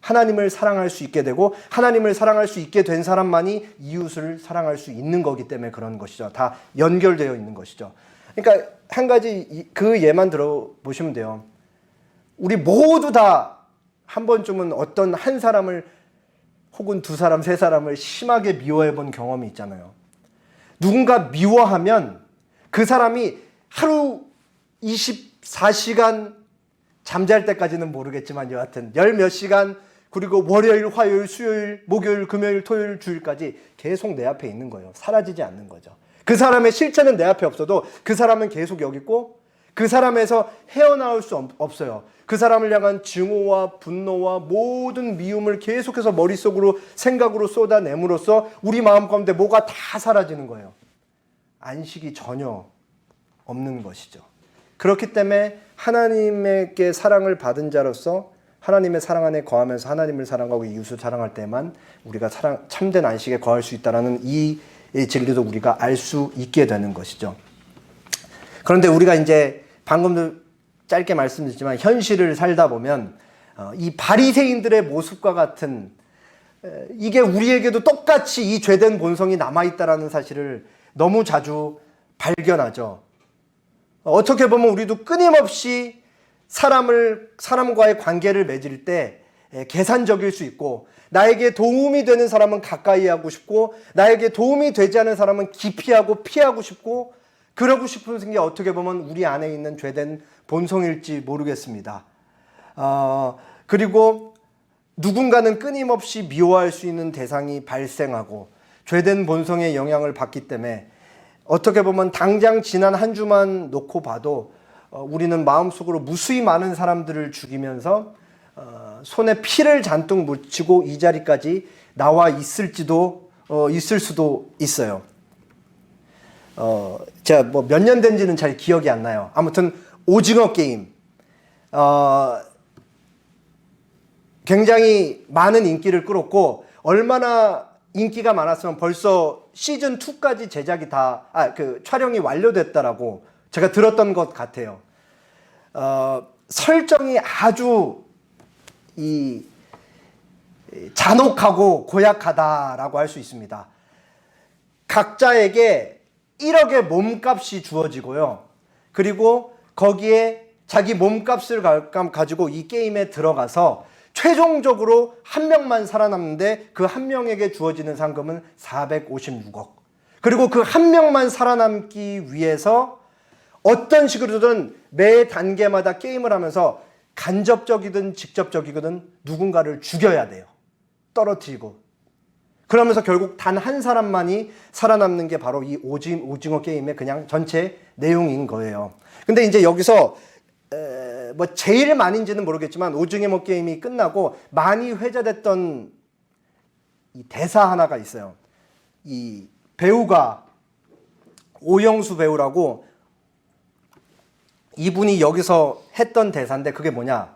하나님을 사랑할 수 있게 되고 하나님을 사랑할 수 있게 된 사람만이 이웃을 사랑할 수 있는 거기 때문에 그런 것이죠. 다 연결되어 있는 것이죠. 그러니까 한 가지 그 예만 들어보시면 돼요. 우리 모두 다 한 번쯤은 어떤 한 사람을 혹은 두 사람, 세 사람을 심하게 미워해 본 경험이 있잖아요. 누군가 미워하면 그 사람이 하루 24시간 잠잘 때까지는 모르겠지만 여하튼 열 몇 시간, 그리고 월요일, 화요일, 수요일, 목요일, 금요일, 토요일, 주일까지 계속 내 앞에 있는 거예요. 사라지지 않는 거죠. 그 사람의 실체는 내 앞에 없어도 그 사람은 계속 여기 있고 그 사람에서 헤어나올 수 없어요. 그 사람을 향한 증오와 분노와 모든 미움을 계속해서 머릿속으로 생각으로 쏟아냄으로써 우리 마음 가운데 뭐가 다 사라지는 거예요. 안식이 전혀 없는 것이죠. 그렇기 때문에 하나님에게 사랑을 받은 자로서 하나님의 사랑 안에 거하면서 하나님을 사랑하고 이웃을 사랑할 때만 우리가 참된 안식에 거할 수 있다는 이 진리도 우리가 알 수 있게 되는 것이죠. 그런데 우리가 이제 방금도 짧게 말씀드렸지만 현실을 살다 보면 이 바리새인들의 모습과 같은 이게 우리에게도 똑같이 이 죄된 본성이 남아있다는 사실을 너무 자주 발견하죠. 어떻게 보면 우리도 끊임없이 사람과의 관계를 맺을 때 계산적일 수 있고, 나에게 도움이 되는 사람은 가까이 하고 싶고, 나에게 도움이 되지 않은 사람은 기피하고 피하고 싶고, 그러고 싶은 게 어떻게 보면 우리 안에 있는 죄된 본성일지 모르겠습니다. 그리고 누군가는 끊임없이 미워할 수 있는 대상이 발생하고 죄된 본성의 영향을 받기 때문에 어떻게 보면 당장 지난 한 주만 놓고 봐도 우리는 마음속으로 무수히 많은 사람들을 죽이면서 손에 피를 잔뜩 묻히고 이 자리까지 나와 있을 수도 있어요. 제가 뭐 몇 년 된지는 잘 기억이 안 나요. 아무튼 오징어 게임 굉장히 많은 인기를 끌었고, 얼마나 인기가 많았으면 벌써 시즌 2까지 제작이 촬영이 완료됐다라고 제가 들었던 것 같아요. 설정이 아주 잔혹하고 고약하다라고 할 수 있습니다. 각자에게 1억의 몸값이 주어지고요. 그리고 거기에 자기 몸값을 가지고 이 게임에 들어가서 최종적으로 한 명만 살아남는데 그 한 명에게 주어지는 상금은 456억. 그리고 그 한 명만 살아남기 위해서 어떤 식으로든 매 단계마다 게임을 하면서 간접적이든 직접적이든 누군가를 죽여야 돼요. 떨어뜨리고. 그러면서 결국 단 한 사람만이 살아남는 게 바로 이 오징어 게임의 그냥 전체 내용인 거예요. 근데 이제 여기서 뭐 제일 많이인지는 모르겠지만 오징어 게임이 끝나고 많이 회자됐던 이 대사 하나가 있어요. 이 배우가 오영수 배우라고, 이분이 여기서 했던 대사인데 그게 뭐냐,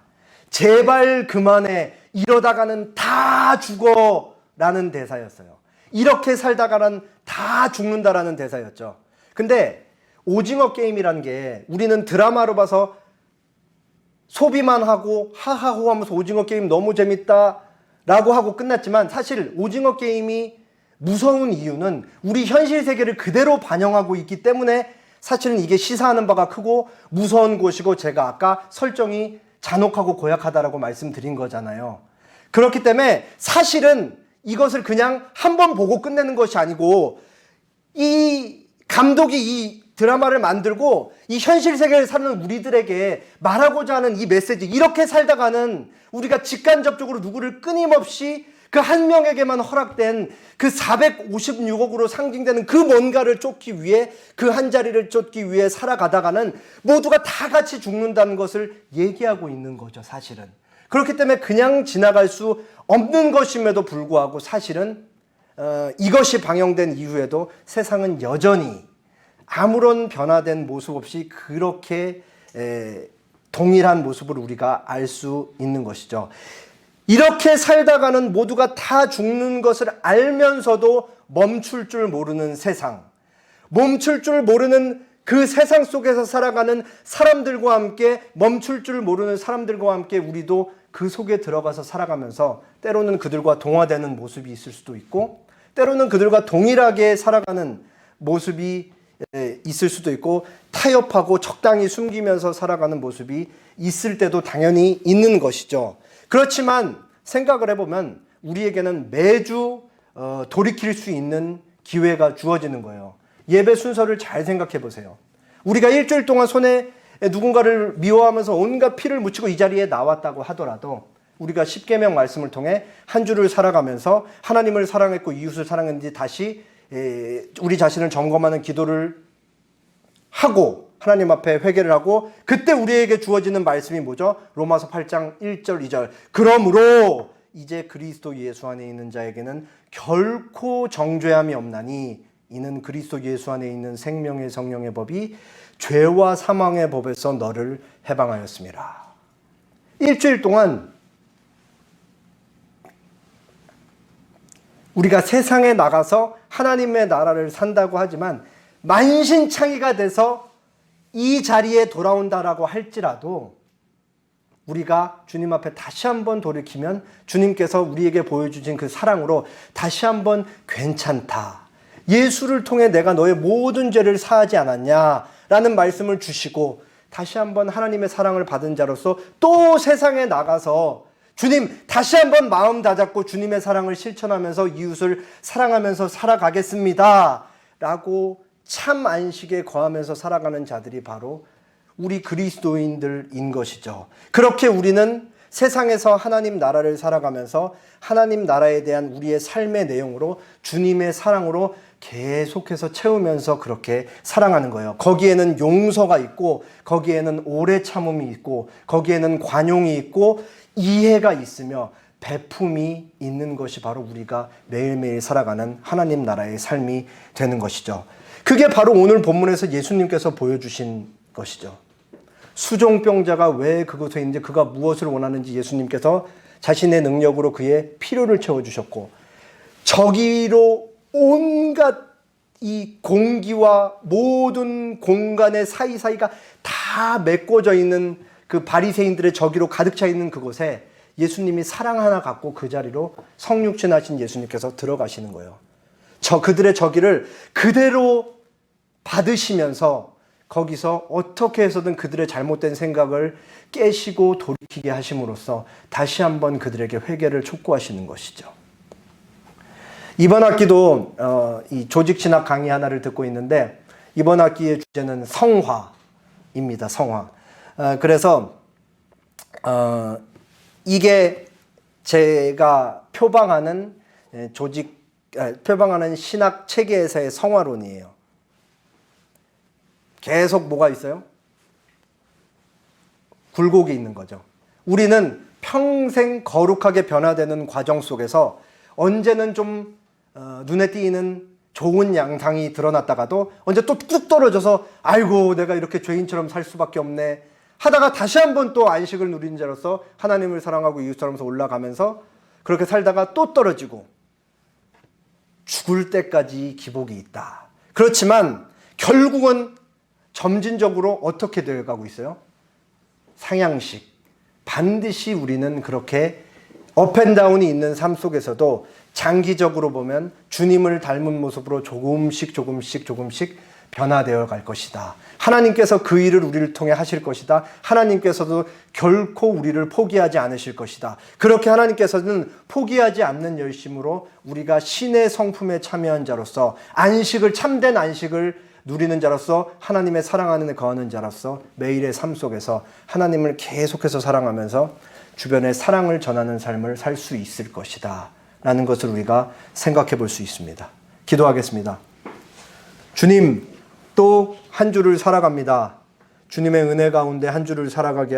제발 그만해, 이러다가는 다 죽어 라는 대사였어요. 이렇게 살다가는 다 죽는다라는 대사였죠. 근데 오징어 게임이라는 게 우리는 드라마로 봐서 소비만 하고 하하호 하면서 오징어 게임 너무 재밌다 라고 하고 끝났지만, 사실 오징어 게임이 무서운 이유는 우리 현실 세계를 그대로 반영하고 있기 때문에 사실은 이게 시사하는 바가 크고 무서운 곳이고, 제가 아까 설정이 잔혹하고 고약하다라고 말씀드린 거잖아요. 그렇기 때문에 사실은 이것을 그냥 한 번 보고 끝내는 것이 아니고, 이 감독이 이 드라마를 만들고 이 현실 세계를 사는 우리들에게 말하고자 하는 이 메시지, 이렇게 살다가는 우리가 직간접적으로 누구를 끊임없이 그 한 명에게만 허락된 그 456억으로 상징되는 그 뭔가를 쫓기 위해, 그 한 자리를 쫓기 위해 살아가다가는 모두가 다 같이 죽는다는 것을 얘기하고 있는 거죠, 사실은. 그렇기 때문에 그냥 지나갈 수 없는 것임에도 불구하고 사실은 이것이 방영된 이후에도 세상은 여전히 아무런 변화된 모습 없이 그렇게 동일한 모습을 우리가 알 수 있는 것이죠. 이렇게 살다가는 모두가 다 죽는 것을 알면서도 멈출 줄 모르는 세상, 멈출 줄 모르는 그 세상 속에서 살아가는 사람들과 함께, 멈출 줄 모르는 사람들과 함께 우리도 그 속에 들어가서 살아가면서 때로는 그들과 동화되는 모습이 있을 수도 있고, 때로는 그들과 동일하게 살아가는 모습이 있을 수도 있고, 타협하고 적당히 숨기면서 살아가는 모습이 있을 때도 당연히 있는 것이죠. 그렇지만 생각을 해보면 우리에게는 매주 돌이킬 수 있는 기회가 주어지는 거예요. 예배 순서를 잘 생각해 보세요. 우리가 일주일 동안 손에 누군가를 미워하면서 온갖 피를 묻히고 이 자리에 나왔다고 하더라도, 우리가 십계명 말씀을 통해 한 주를 살아가면서 하나님을 사랑했고 이웃을 사랑했는지 다시 우리 자신을 점검하는 기도를 하고 하나님 앞에 회개를 하고, 그때 우리에게 주어지는 말씀이 뭐죠? 로마서 8장 1절 2절. 그러므로 이제 그리스도 예수 안에 있는 자에게는 결코 정죄함이 없나니 이는 그리스도 예수 안에 있는 생명의 성령의 법이 죄와 사망의 법에서 너를 해방하였습니다. 일주일 동안 우리가 세상에 나가서 하나님의 나라를 산다고 하지만 만신창이가 돼서 이 자리에 돌아온다라고 할지라도 우리가 주님 앞에 다시 한번 돌이키면 주님께서 우리에게 보여주신 그 사랑으로 다시 한번 괜찮다, 예수를 통해 내가 너의 모든 죄를 사하지 않았냐라는 말씀을 주시고, 다시 한번 하나님의 사랑을 받은 자로서 또 세상에 나가서 주님, 다시 한번 마음 다잡고 주님의 사랑을 실천하면서 이웃을 사랑하면서 살아가겠습니다. 라고 참 안식에 거하면서 살아가는 자들이 바로 우리 그리스도인들인 것이죠. 그렇게 우리는 세상에서 하나님 나라를 살아가면서 하나님 나라에 대한 우리의 삶의 내용으로 주님의 사랑으로 계속해서 채우면서 그렇게 사랑하는 거예요. 거기에는 용서가 있고, 거기에는 오래 참음이 있고, 거기에는 관용이 있고, 이해가 있으며 베품이 있는 것이 바로 우리가 매일매일 살아가는 하나님 나라의 삶이 되는 것이죠. 그게 바로 오늘 본문에서 예수님께서 보여주신 것이죠. 수종병자가 왜 그곳에 있는지, 그가 무엇을 원하는지 예수님께서 자신의 능력으로 그의 필요를 채워주셨고, 저기로 온갖 이 공기와 모든 공간의 사이사이가 다 메꿔져 있는 그 바리새인들의 저기로 가득 차 있는 그곳에 예수님이 사랑 하나 갖고 그 자리로 성육신하신 예수님께서 들어가시는 거예요. 그들의 저기를 그대로 받으시면서 거기서 어떻게 해서든 그들의 잘못된 생각을 깨시고 돌이키게 하심으로써 다시 한번 그들에게 회개를 촉구하시는 것이죠. 이번 학기도 이 조직신학 강의 하나를 듣고 있는데, 이번 학기의 주제는 성화입니다. 성화. 그래서 이게 제가 표방하는 신학 체계에서의 성화론이에요. 계속 뭐가 있어요? 굴곡이 있는 거죠. 우리는 평생 거룩하게 변화되는 과정 속에서 언제는 좀 눈에 띄는 좋은 양상이 드러났다가도 언제 또 뚝 떨어져서 아이고 내가 이렇게 죄인처럼 살 수밖에 없네 하다가 다시 한번 또 안식을 누린 자로서 하나님을 사랑하고 이웃 사랑하면서 올라가면서 그렇게 살다가 또 떨어지고 죽을 때까지 기복이 있다. 그렇지만 결국은 점진적으로 어떻게 되어가고 있어요? 상향식. 반드시 우리는 그렇게 업앤다운이 있는 삶 속에서도 장기적으로 보면 주님을 닮은 모습으로 조금씩 변화되어 갈 것이다. 하나님께서 그 일을 우리를 통해 하실 것이다. 하나님께서도 결코 우리를 포기하지 않으실 것이다. 그렇게 하나님께서는 포기하지 않는 열심으로 우리가 신의 성품에 참여한 자로서 안식을, 참된 안식을 누리는 자로서 하나님의 사랑하는 데 거하는 자로서 매일의 삶 속에서 하나님을 계속해서 사랑하면서 주변에 사랑을 전하는 삶을 살 수 있을 것이다 라는 것을 우리가 생각해 볼 수 있습니다. 기도하겠습니다. 주님, 또 한 주를 살아갑니다. 주님의 은혜 가운데 한 주를 살아가게